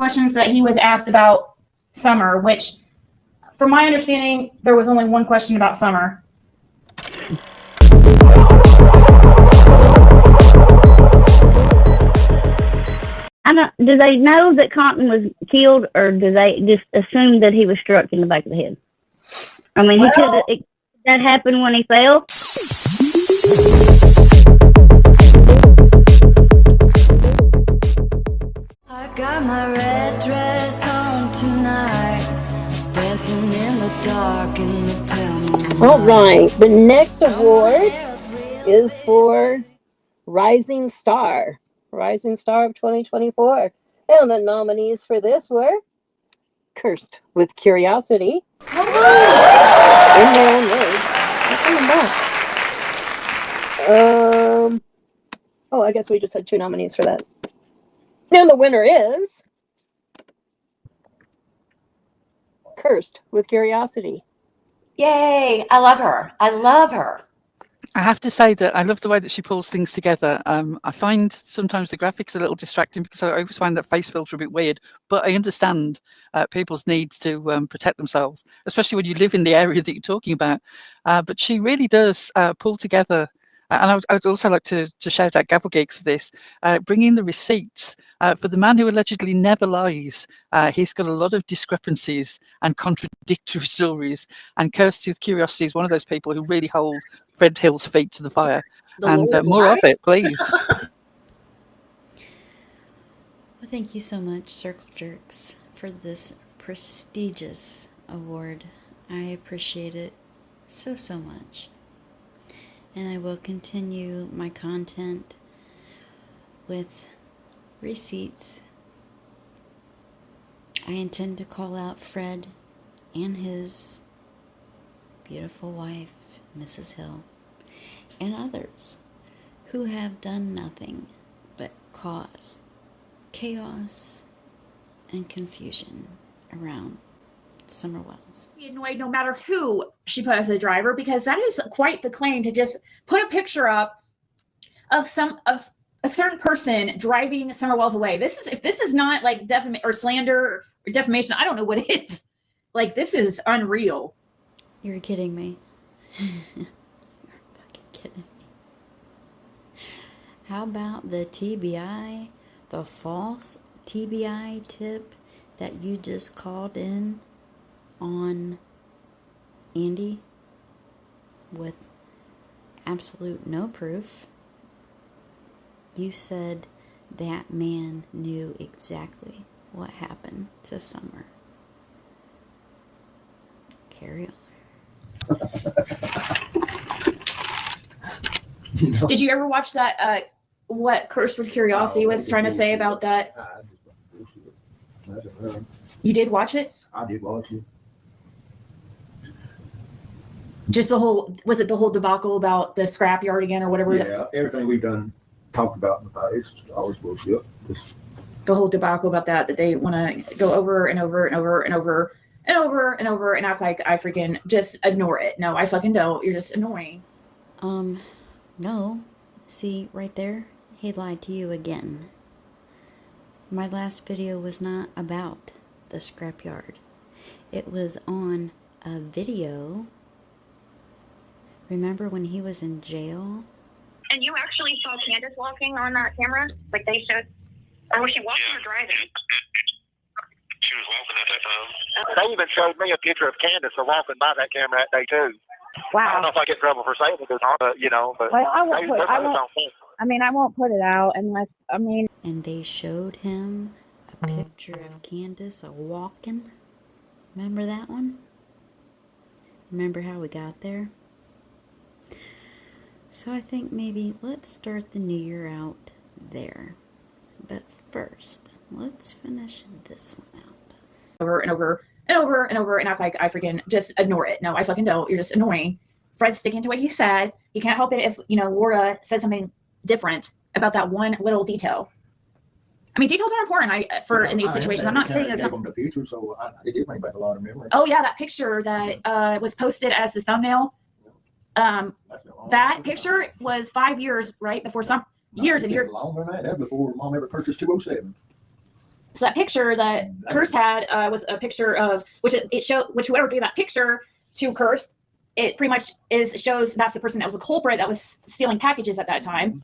questions that he was asked about Summer, which, from my understanding, there was only one question about Summer. Do they know that Compton was killed, or do they just assume that he was struck in the back of the head? I mean, that happened when he fell. I got my red dress on tonight, dancing in the dark in the pale. All right, the next award is for Rising Star of 2024. And the nominees for this were Cursed with Curiosity. In their own words. I guess we just had 2 nominees for that. And the winner is Cursed with Curiosity. Yay! I love her. I love her. I have to say that I love the way that she pulls things together. I find sometimes the graphics a little distracting because I always find that face filter a bit weird, but I understand people's needs to protect themselves, especially when you live in the area that you're talking about. But she really does pull together. And I would also like to shout out Gavel Geeks for this, bringing the receipts for the man who allegedly never lies. He's got a lot of discrepancies and contradictory stories, and Cursed with Curiosity is one of those people who really hold Fred Hill's feet to the fire. More of it, please. Well, thank you so much, Circle Jerks, for this prestigious award. I appreciate it so much. And I will continue my content with receipts. I intend to call out Fred and his beautiful wife, Mrs. Hill, and others who have done nothing but cause chaos and confusion around Summer Wells. Be annoyed no matter who she put as a driver, because that is quite the claim to just put a picture up of a certain person driving Summer Wells away. If this is not like slander or defamation, I don't know what it is. Like, this is unreal. You're kidding me. You're fucking kidding me. How about the TBI, the false TBI tip that you just called in on Andy with absolute no proof? You said that man knew exactly what happened to Summer. Carry on. Did you ever watch that, what Cursed with Curiosity was trying to say about that? You did watch it? I did watch it. Just was it the whole debacle about the scrapyard again or whatever? Yeah, everything we've done, talked about in the past, is always bullshit. The whole debacle about that they want to go over and over and over and over and over and over and act like I freaking just ignore it. No, I fucking don't. You're just annoying. No. See, right there, he lied to you again. My last video was not about the scrapyard. It was on a video. Remember when he was in jail? And you actually saw Candace walking on that camera? Like they showed? Or was she walking or driving? She was walking at that time. They even showed me a picture of Candace walking by that camera that day too. Wow. I don't know if I get in trouble for saying it or not, but but well, I won't put it out unless, And they showed him a picture of Candace walking. Remember that one? Remember how we got there? So I think maybe let's start the new year out there. But first, let's finish this one out. Over and over and over and over and act like I freaking just ignore it. No, I fucking don't. You're just annoying. Fred's sticking to what he said. He can't help it if, Laura said something different about that one little detail. I mean, details are important in these situations. I'm not saying it's the picture, so it did bring back a lot of memories. Oh yeah, that picture that was posted as the thumbnail. That picture was 5 years, right? Before some years of years. Longer than that. That was before Mom ever purchased 207. So that picture that Kirst had was a picture of which whoever gave that picture to Kirst, it pretty much shows that's the person that was the culprit that was stealing packages at that time.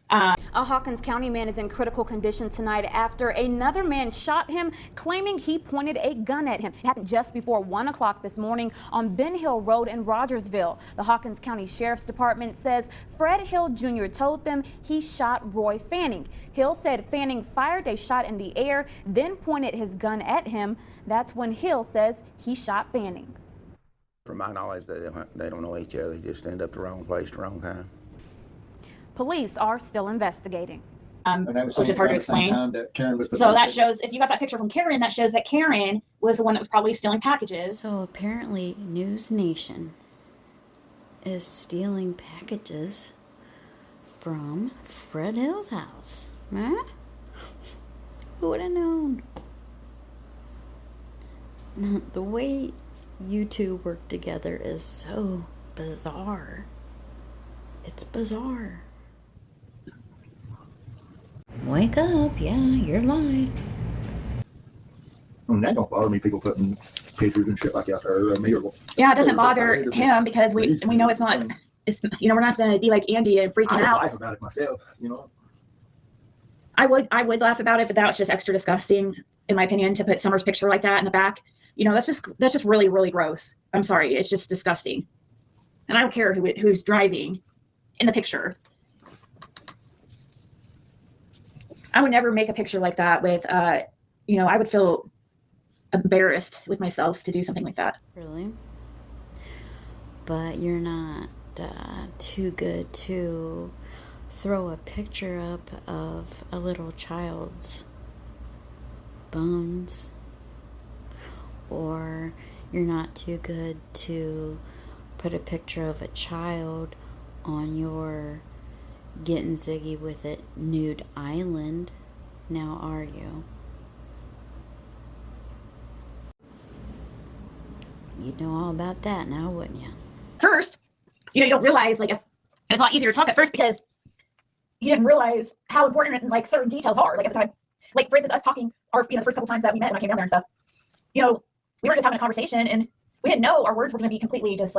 A Hawkins County man is in critical condition tonight after another man shot him, claiming he pointed a gun at him. It happened just before 1 o'clock this morning on Ben Hill Road in Rogersville. The Hawkins County Sheriff's Department says Fred Hill Jr. told them he shot Roy Fanning. Hill said Fanning fired a shot in the air, then pointed his gun at him. That's when Hill says he shot Fanning. From my knowledge, they don't know each other. They just end up the wrong place, the wrong time. Police are still investigating. Which is hard to explain. So that shows, if you got that picture from Karen, that shows that Karen was the one that was probably stealing packages. So apparently News Nation is stealing packages from Fred Hill's house. Huh? Who would have known? The way you two work together is so bizarre. It's bizarre. Wake up, yeah, you're live. I mean, that don't bother me, people putting pictures and shit like that there. Yeah, it doesn't bother him because we know it's not, we're not going to be like Andy and freaking out. I laugh about it myself, I would laugh about it, but that was just extra disgusting, in my opinion, to put Summer's picture like that in the back. That's just really, really gross. I'm sorry, it's just disgusting. And I don't care who's driving in the picture. I would never make a picture like that with, I would feel embarrassed with myself to do something like that. Really? But you're not too good to throw a picture up of a little child's bones, or you're not too good to put a picture of a child on your Getting Ziggy with It nude island, now are you? You'd know all about that now, wouldn't you? First, you don't realize, if it's a lot easier to talk at first because you didn't realize how important certain details are. At the time, for instance, us talking our the first couple times that we met when I came down there and stuff. We were just having a conversation and we didn't know our words were going to be completely just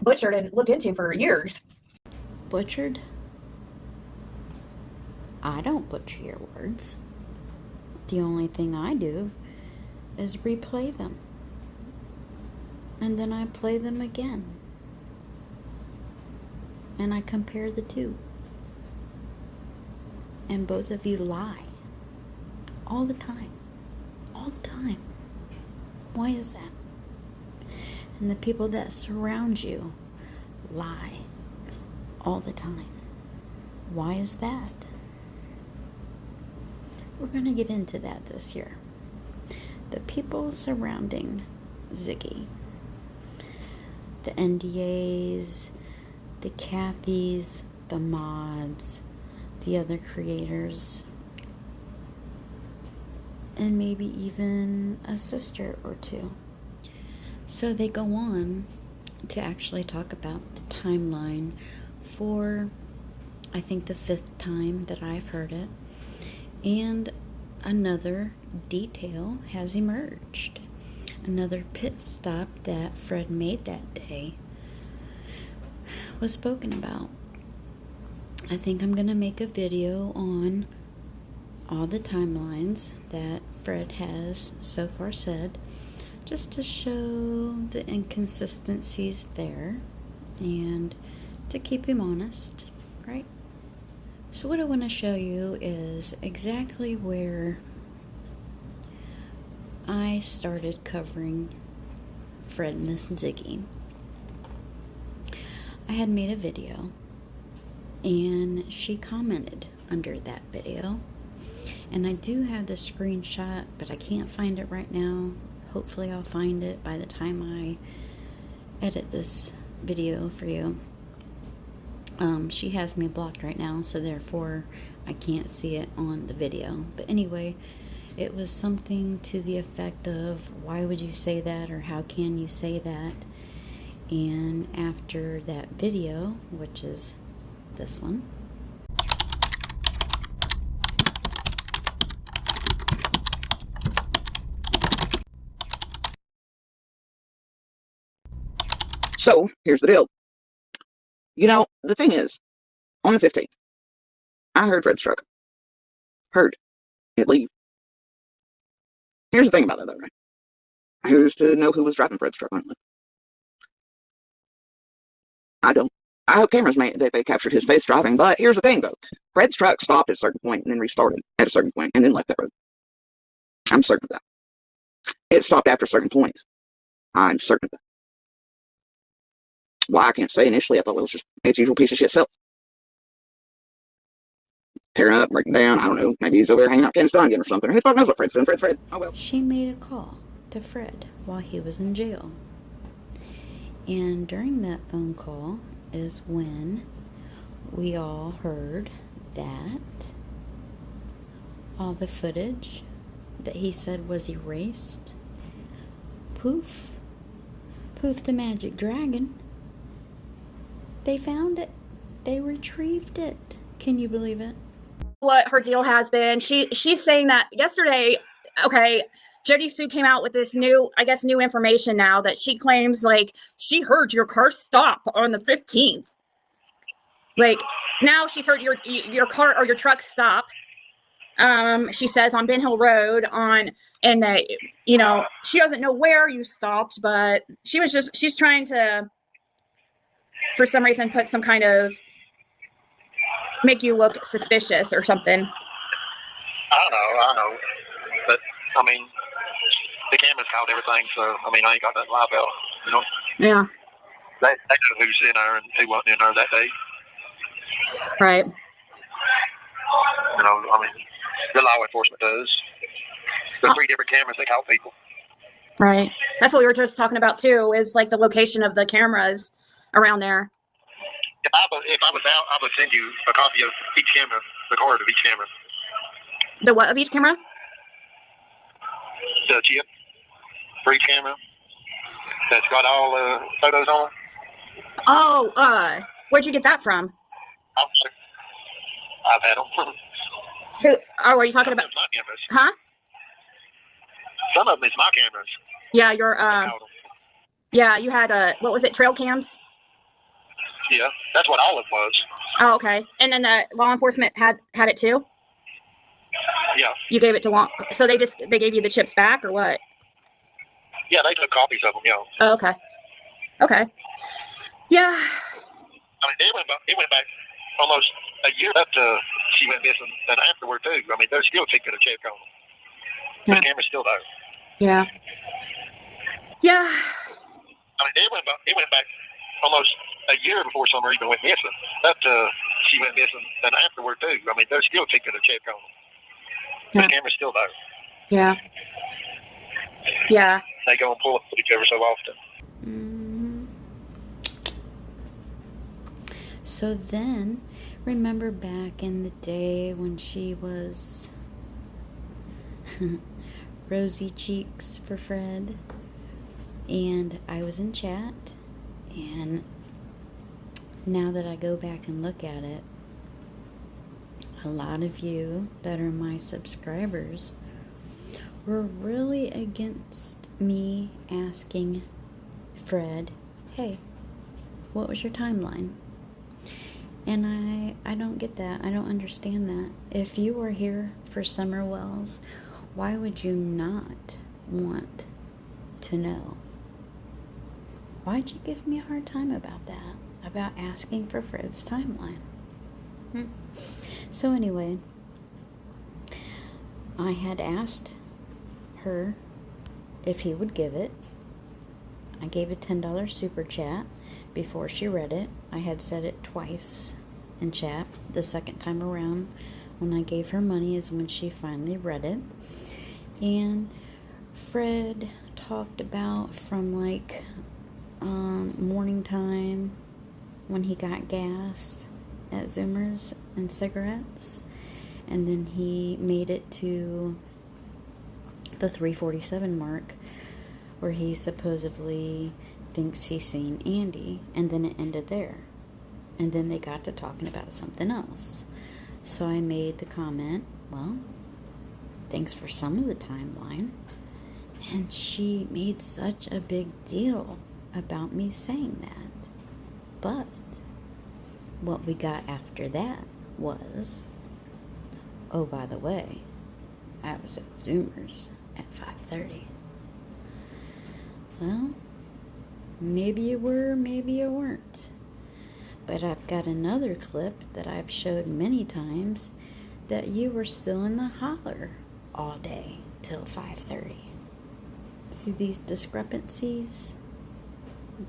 butchered and looked into for years. Butchered? I don't butcher your words. The only thing I do is replay them. And then I play them again. And I compare the two. And both of you lie. All the time. All the time. Why is that? And the people that surround you lie. All the time. Why is that? We're going to get into that this year. The people surrounding Ziggy. The NDAs, the Kathys, the mods, the other creators, and maybe even a sister or two. So they go on to actually talk about the timeline for, I think, the 5th time that I've heard it. And another detail has emerged. Another pit stop that Fred made that day was spoken about. I think I'm going to make a video on all the timelines that Fred has so far said, just to show the inconsistencies there and to keep him honest, right? So what I want to show you is exactly where I started covering Fred and Ziggy. I had made a video and she commented under that video, and I do have the screenshot, but I can't find it right now. Hopefully I'll find it by the time I edit this video for you. She has me blocked right now, so therefore I can't see it on the video. But anyway, it was something to the effect of, why would you say that, or how can you say that? And after that video, which is this one, So here's the deal. The thing is, on the 15th, I heard Fred's truck. Heard it leave. Here's the thing about that, though, right? Who's to know who was driving Fred's truck? I don't. I hope cameras they captured his face driving. But here's the thing, though. Fred's truck stopped at a certain point and then restarted at a certain point and then left that road. I'm certain of that. It stopped after certain points. I'm certain of that. Why, I can't say. Initially, I thought it was just its usual piece of shit self. Tearing up, breaking down. I don't know. Maybe he's over there hanging out getting stung or something. Who the fuck knows what Fred's doing? Fred's Fred. Oh well. She made a call to Fred while he was in jail. And during that phone call is when we all heard that all the footage that he said was erased, poof the magic dragon, they found it. They retrieved it. Can you believe it? What her deal has been. She's saying that yesterday, okay, Jody Sue came out with this new information now that she claims like she heard your car stop on the 15th. Like now she's heard your car or your truck stop. She says on Ben Hill Road and that, she doesn't know where you stopped, but she's trying to, for some reason, put some kind of make you look suspicious or something. I know. But, the cameras caught everything, so, I ain't got nothing to lie about, Yeah. They know who's in there and who wasn't in there that day. Right. The law enforcement does. There's 3 different cameras that caught people. Right. That's what we were just talking about, too, is like the location of the cameras around there. If I was out, I would send you a copy of each camera, the card of each camera. The what of each camera? The chip for each camera that's got all the photos on. Oh, where'd you get that from? I've had them. Who? Oh, are you talking about? My cameras. Huh? Some of them is my cameras. Yeah, yeah, you had what was it? Trail cams? Yeah, that's what all it was. Oh, okay. And then the law enforcement had it too? Yeah. You gave it to so they gave you the chips back or what? Yeah, they took copies of them, yeah. Oh, okay. Okay. Yeah. It went back almost a year up to she went missing, and afterward too. They're still taking a check on them. Yeah. The camera's still there. Yeah. Yeah. It went back almost a year before Summer even went missing. Up to she went missing, and afterward too. They're still taking a check on them. Yeah. The camera's still there. Yeah. Yeah. They go and pull it footage ever so often. So then, remember back in the day when she was rosy cheeks for Fred, and I was in chat, and now that I go back and look at it, a lot of you that are my subscribers were really against me asking Fred, hey, what was your timeline? And I don't get that. I don't understand that. If you were here for Summer Wells, why would you not want to know? Why'd you give me a hard time about that? About asking for Fred's timeline? So anyway, I had asked her if he would give it. I gave a $10 super chat before she read it. I had said it twice in chat. The second time around when I gave her money is when she finally read it. And Fred talked about from like morning time when he got gas at Zoomers and cigarettes, and then he made it to the 3:47 mark where he supposedly thinks he's seen Andy, and then it ended there, and then they got to talking about something else. So I made the comment, well, thanks for some of the timeline. And she made such a big deal about me saying that. But what we got after that was, oh, by the way, I was at Zoomers at 5:30. Well, maybe you were, maybe you weren't. But I've got another clip that I've showed many times that you were still in the holler all day till 5:30. See these discrepancies?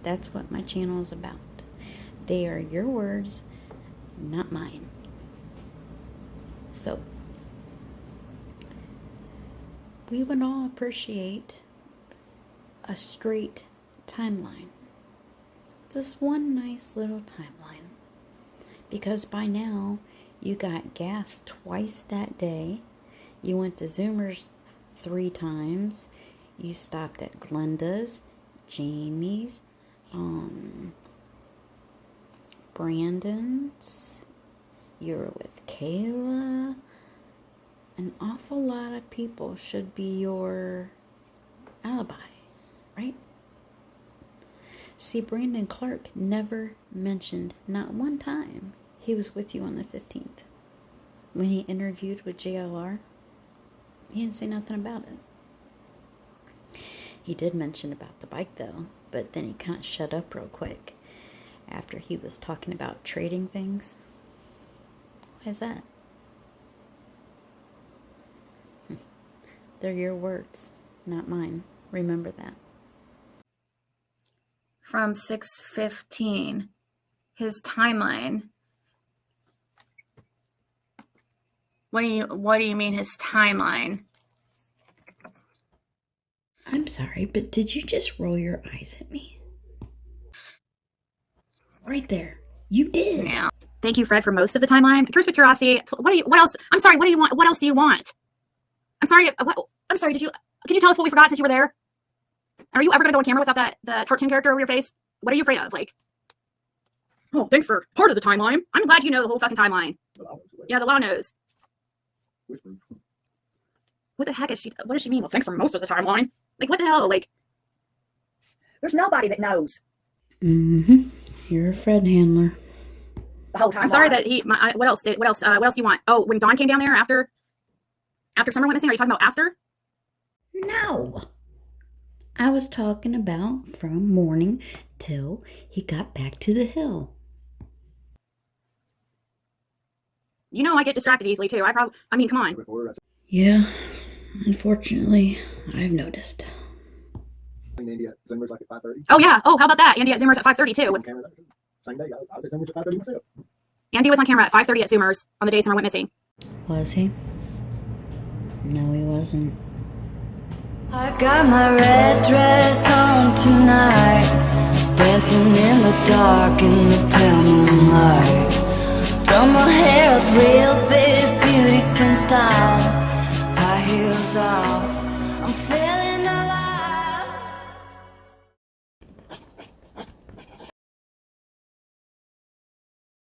That's what my channel is about. They are your words, not mine. So, we would all appreciate a straight timeline. Just one nice little timeline. Because by now, you got gas twice that day. You went to Zoomers 3 times. You stopped at Glenda's, Jamie's, Brandon's. You were with Kayla. An awful lot of people should be your alibi, right? See, Brandon Clark never mentioned, not one time, he was with you on the 15th. When he interviewed with JLR, he didn't say nothing about it. He did mention about the bike, though, but then he kind of shut up real quick after he was talking about trading things. Why is that? They're your words, not mine. Remember that. From 6:15, his timeline. What do you mean his timeline? I'm sorry, but did you just roll your eyes at me? Right there. You did. Now, thank you, Fred, for most of the timeline. Curious with curiosity. What else? I'm sorry. What do you want? What else do you want? I'm sorry. I'm sorry. Can you tell us what we forgot since you were there? Are you ever going to go on camera without the cartoon character over your face? What are you afraid of? Like, oh, thanks for part of the timeline. I'm glad you know the whole fucking timeline. Yeah, the law knows. What the heck is she? What does she mean? Well, thanks for most of the timeline. Like, what the hell? Like, There's nobody that knows. Mm-hmm. You're a Fred handler. The whole time. I'm sorry that what else do you want? Oh, when Dawn came down there after Summer went missing, are you talking about after? No. I was talking about from morning till he got back to the hill. You know I get distracted easily too. I mean, come on. Yeah, unfortunately, I've noticed. Andy at Zoomers like at 5:30. Oh yeah. Oh, how about that? Andy at Zoomers at 5:30 too. Same day. I was at Zoomers at 5:30 myself. Andy was on camera at 5:30 at Zoomers on the day Summer went missing. Was he? No, he wasn't. I got my red dress on tonight, dancing in the dark in the pale moonlight. Done my hair up real big,